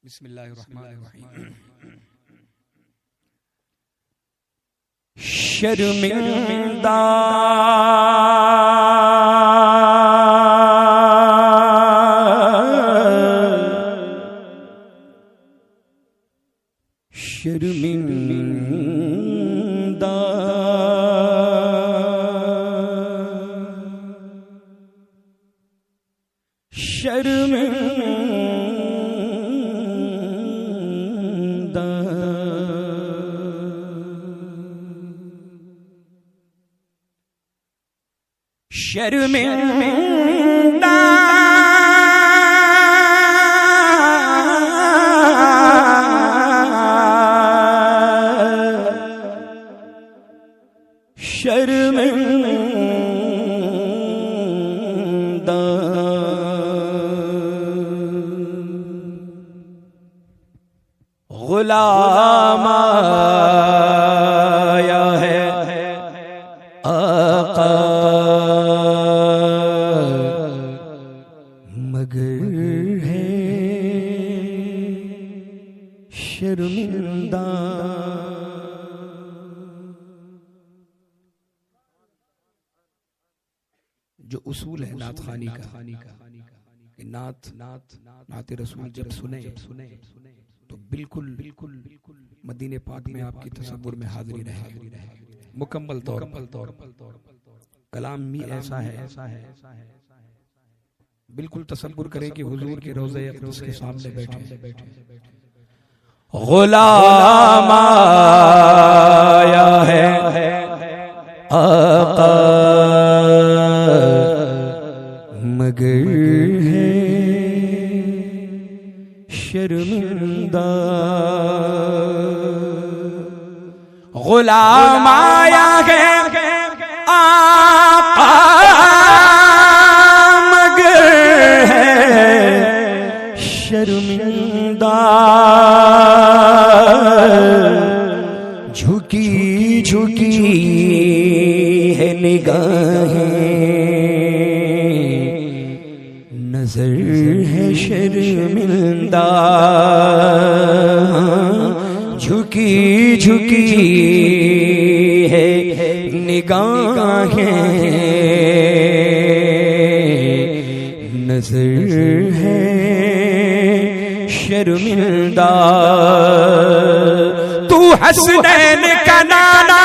बिस्मिल्लाहिर्रहमानिर्रहीम। शर्मिंदा शर्मिंदा शर्मिंदा शर्मिंदा शर्मिंदा गुलाम आया है आका मगर है शर्मिंदा। जो उसूल है नात खानी का कि नात रसूल जब सुने तो बिल्कुल मदीने पाक में आपकी तसव्वुर में हाजिरी रहे मुकम्मल तौर पर। कलाम भी ऐसा है बिल्कुल तसव्वुर करें कि हुजूर के रोज़े अक़दस के सामने बैठे। गुलाम आया है आका मगर है शर्मिंदा। गुलाम आया है आका मगर है शर्मिंदा। झुकी झुकी है निगाहें नजर है शर्मिंदा। झुकी झुकी है निगाहें नजर है शर्मिंदा। तू हसनैन का नाना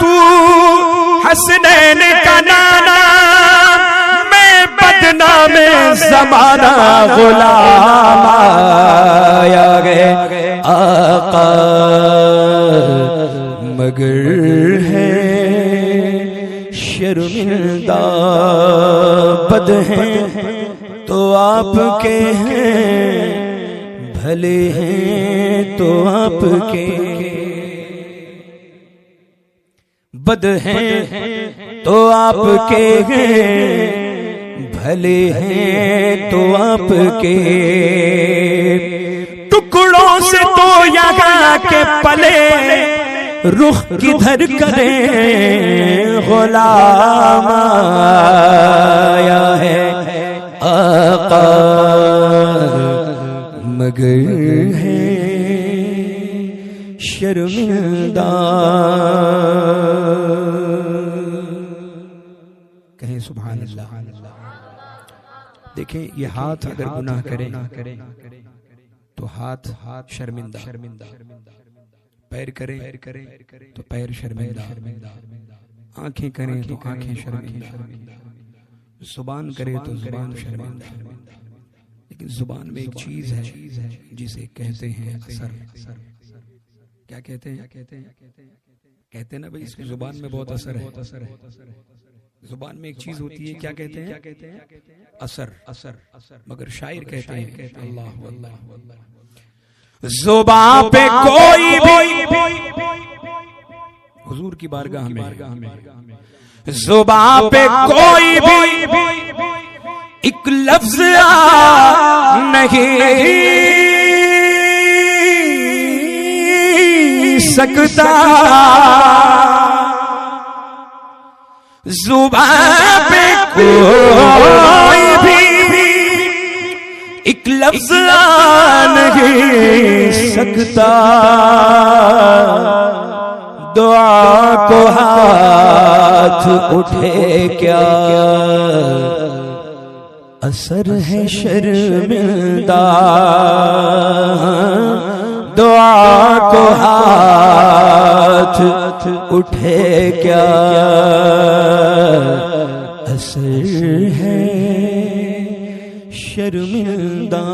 तू हसनैन का नाना मैं बदनाम ज़माना। गुलाम आया गए आका मगर है शर्मिंदा। बद हैं तो आपके हैं भले हैं तो आपके बद हैं तो आपके हैं भले हैं तो आपके। टुकड़ों से तो यहाँ के पले रुख किधर करें। गुलाम आया है आका मगर है शर्मिंदा। कहें सुभान अल्लाह। देखें ये हाथ अगर गुनाह करे तो हाथ शर्मिंदा, पैर करे तो पैर शर्मिंदा, आंखें करें तो आंखें शर्मिंदा, जुबान करे तो जुबान शर्मिंदा। लेकिन जुबान में एक चीज है जिसे कहते हैं असर। क्या कहते हैं ना भाई इसकी जुबान में बहुत असर है। जुबान में एक चीज होती है क्या कहते हैं असर। मगर शायर कहते हैं अल्लाह अल्लाह। जुबान पे कोई भी हुजूर की बारगाह में जुबान पे कोई भी एक लफ्ज आ नहीं सकता। जुबान पे कोई भी एक लफ्ज आ नहीं सकता, दुआ को हाथ उठे क्या असर है शर्मिंदा, दुआ को हाथ उठे क्या असर है शर्मिंदा।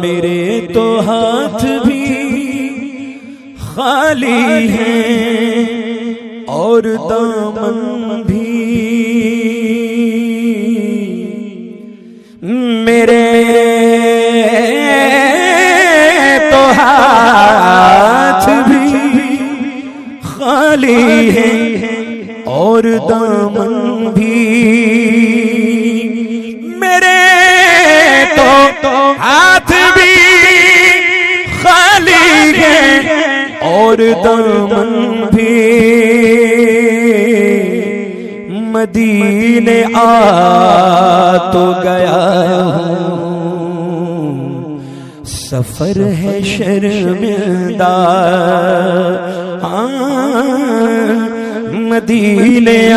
मेरे तो हाथ भी खाली हैं और दामन भी, मेरे तो हाथ भी खाली हैं और दामन भी, मेरे तो हाथ भी खाली हैं और दामन भी। मदीने आ तो गया हूँ, सफर है शर्मिंदा। मदीने आ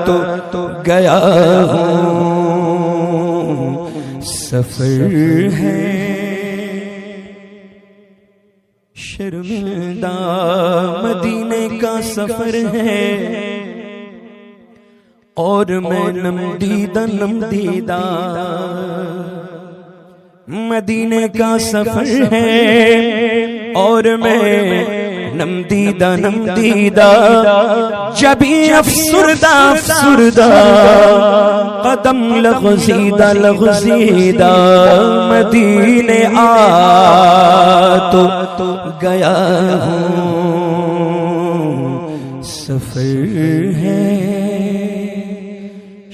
तो गया हूँ, सफर है शर्मिंदा। मदीने का सफर है और मैं नमदीदा नमदीदा। मदीने का सफर है और मैं नमदीदा नमदीदा। जबी अफसुरदा अफसुरदा, कदम लग़ज़ीदा लग़ज़ीदा। मदीने आ तो गया हूँ, सफर है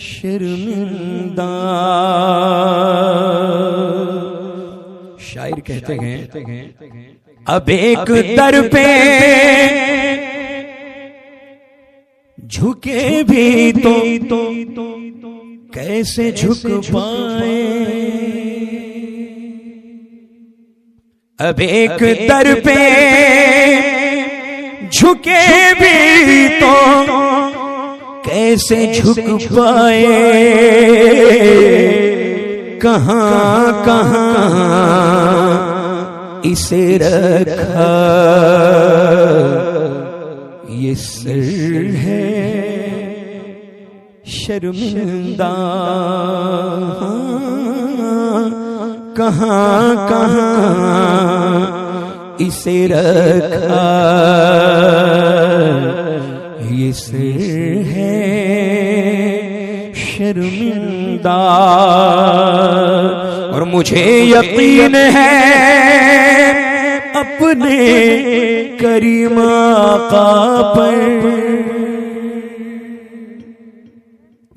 शर्मिंदा। शायर कहते हैं अब एक दर पे झुके भी तो कैसे झुक पाए। अब एक दर पे झुके भी तो कैसे झुक पाए। कहाँ कहाँ इसे रखा, ये सिर है शर्मिंदा। कहाँ कहाँ इसे रखा, ये सिर है शर्मिंदा। और मुझे यकीन है अपने करीम आका पर।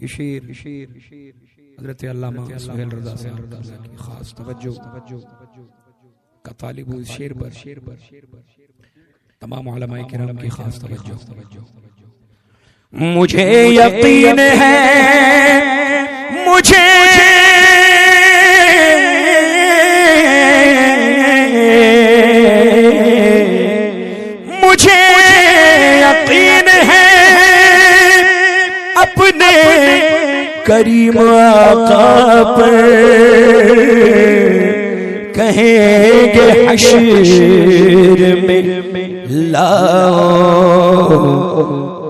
ये शेर हज़रत अल्लामा सुहेल रज़ा साहब की खास तवज्जो का तालिब इस शेर पर तमाम उलमाए किराम की खास तवज्जो। मुझे यकीन है, मुझे यकीन है अपने करीम आका पर। कहेंगे हश्र में लाओ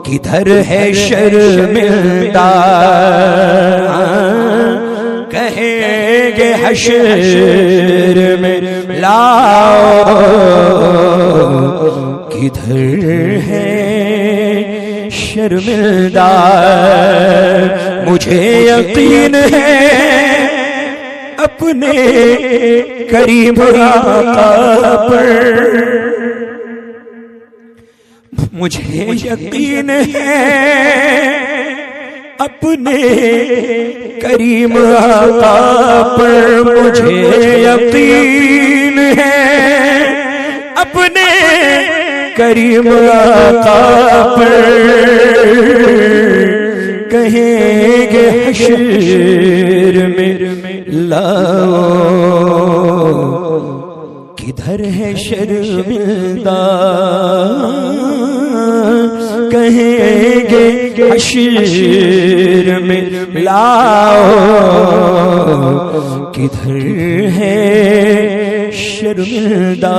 किधर है शर्मिंदा। कहेंगे हश्र में लाओ किधर है शर्मिंदा। मुझे यकीन है अपने करीम आका पर। मुझे यकीन है अपने करीम आका पर। मुझे यकीन है अपने करीम आका पर। कहेंगे हश्र में लाओ किधर है शर्मिंदा, कहेंगे हश्र में लाओ किधर है शर्मिंदा।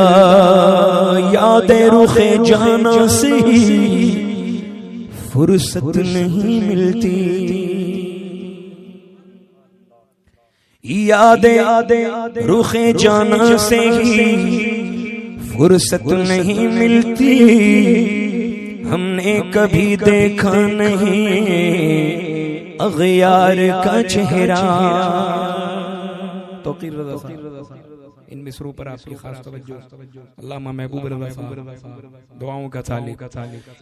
याद रुखे जाना से ही फुर्सत नहीं मिलती, याद रुखे जाना से ही फुर्सत नहीं मिलती। हमने कभी देखा नहीं अग़यार का चेहरा। तो इन मिसरों पर आपकी खास तवज्जो। अल्लामा महबूब रज़ा साहब दुआओं का तालिक।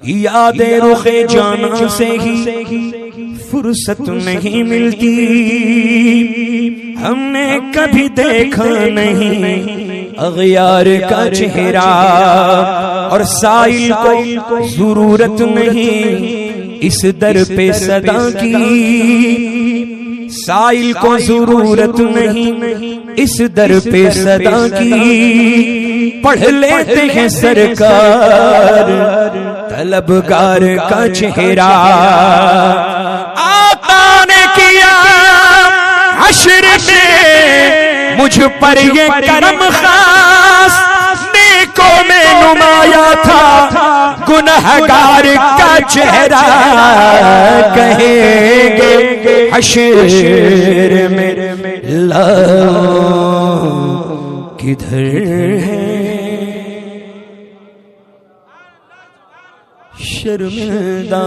याद रुखे जाना से ही फुर्सत नहीं मिलती, हमने कभी देखा नहीं अग़यार का चेहरा। और साइल को जरूरत नहीं इस दर पे सदा की, साइल को जरूरत नहीं इस दर पे सदा की। पढ़ लेते हैं सरकार तलबगार का चेहरा। आका ने किया हश्र में मुझ पर ये करम खास, नेकों में नुमाया था गुनहगार का चेहरा। कहेंगे हश्र में लाओ किधर है शर्मिंदा,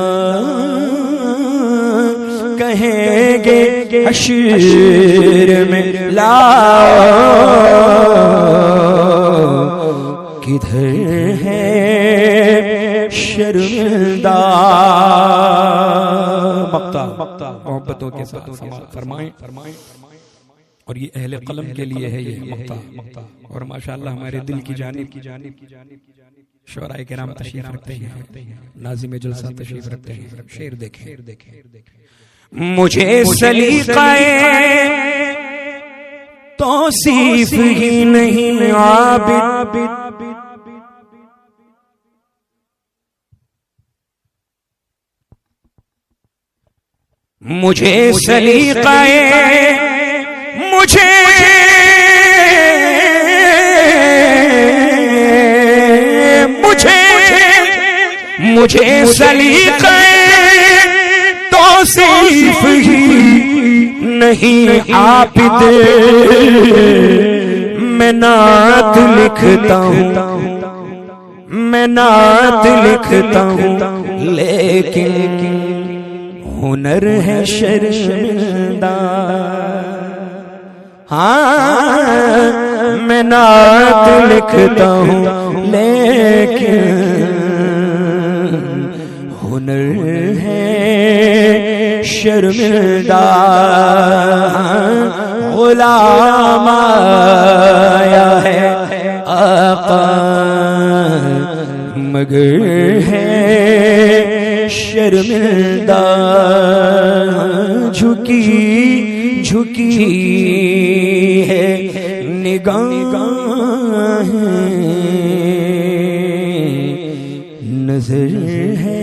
कहेंगे हश्र में लाओ किधर है शर्मिंदा। मक्ता मोहब्बतों के साथ फरमाएं। और ये अहले कलम के लिए है ये मक्ता। और माशाअल्लाह हमारे दिल की जानिब शुअराए किराम तशरीफ रखते हैं, नाज़िम जुल्सा तशरीफ रखते हैं। शेर देखें। मुझे सलीक़ाए तौसीफ ही नहीं आबिद, मुझे सलीक़ाए मुझे सलीक़ाए तौसीफ ही नहीं आबिद। मैं नात लिखता हूँ लेकिन हुनर है शर्मिंदा। हाँ मैं नात लिखता हूँ लेकिन हुनर है शर्मिंदा। गुलाम आया है आका मगर है शर्मिंदा। झुकी है निगाहें, नजर है